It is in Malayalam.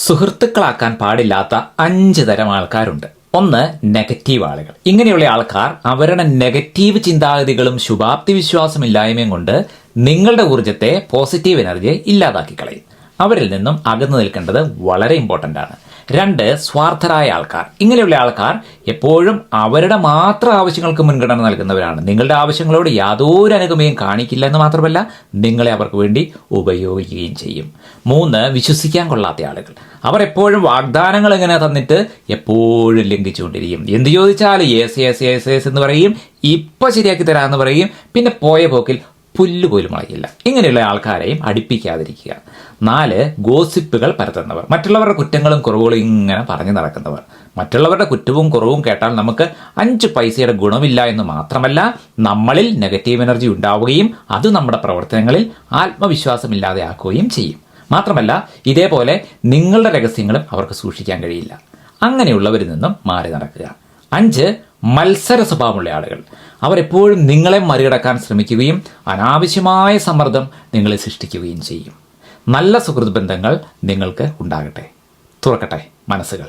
സുഹൃത്തുക്കളാക്കാൻ പാടില്ലാത്ത 5 തരം ആൾക്കാരുണ്ട്. ഒന്ന്, നെഗറ്റീവ് ആളുകൾ. ഇങ്ങനെയുള്ള ആൾക്കാർ അവരുടെ നെഗറ്റീവ് ചിന്താഗതികളും ശുഭാപ്തി വിശ്വാസമില്ലായ്മയും കൊണ്ട് നിങ്ങളുടെ ഊർജ്ജത്തെ, പോസിറ്റീവ് എനർജിയെ ഇല്ലാതാക്കി കളയും. അവരിൽ നിന്നും അകന്നു നിൽക്കേണ്ടത് വളരെ ഇമ്പോർട്ടൻ്റ് ആണ്. 2, സ്വാർത്ഥരായ ആൾക്കാർ. ഇങ്ങനെയുള്ള ആൾക്കാർ എപ്പോഴും അവരുടെ മാത്രം ആവശ്യങ്ങൾക്ക് മുൻഗണന നൽകുന്നവരാണ്. നിങ്ങളുടെ ആവശ്യങ്ങളോട് യാതൊരു അനുകമ്പയും കാണിക്കില്ല എന്ന് മാത്രമല്ല, നിങ്ങളെ അവർക്ക് വേണ്ടി ഉപയോഗിക്കുകയും ചെയ്യും. 3, വിശ്വസിക്കാൻ കൊള്ളാത്ത ആളുകൾ. അവർ എപ്പോഴും വാഗ്ദാനങ്ങൾ എങ്ങനെ തന്നിട്ട് എപ്പോഴും ലംഘിച്ചുകൊണ്ടിരിക്കും. എന്ത് ചോദിച്ചാൽ യേസ് യേസ് യേസ് യേസ് എന്ന് പറയും, ഇപ്പം ശരിയാക്കി തരാമെന്ന് പറയും, പിന്നെ പോയ പോക്കിൽ പുല്ല് പോലും മുളയില്ല. ഇങ്ങനെയുള്ള ആൾക്കാരെയും അടുപ്പിക്കാതിരിക്കുക. 4, ഗോസിപ്പുകൾ പരത്തുന്നവർ. മറ്റുള്ളവരുടെ കുറ്റങ്ങളും കുറവുകളും ഇങ്ങനെ പറഞ്ഞു നടക്കുന്നവർ. മറ്റുള്ളവരുടെ കുറ്റവും കുറവും കേട്ടാൽ നമുക്ക് 5 പൈസയുടെ ഗുണമില്ല എന്ന് മാത്രമല്ല, നമ്മളിൽ നെഗറ്റീവ് എനർജി ഉണ്ടാവുകയും അത് നമ്മുടെ പ്രവർത്തനങ്ങളിൽ ആത്മവിശ്വാസമില്ലാതെ ആക്കുകയും ചെയ്യും. മാത്രമല്ല, ഇതേപോലെ നിങ്ങളുടെ രഹസ്യങ്ങളും അവർക്ക് സൂക്ഷിക്കാൻ കഴിയില്ല. അങ്ങനെയുള്ളവരിൽ നിന്നും മാറി നടക്കുക. 5, മത്സര സ്വഭാവമുള്ള ആളുകൾ. അവരെപ്പോഴും നിങ്ങളെ മറികടക്കാൻ ശ്രമിക്കുകയും അനാവശ്യമായ സമ്മർദ്ദം നിങ്ങളെ സൃഷ്ടിക്കുകയും ചെയ്യും. നല്ല സുഹൃത്ത് ബന്ധങ്ങൾ നിങ്ങൾക്ക് ഉണ്ടാകട്ടെ. തുറക്കട്ടെ മനസ്സുകൾ.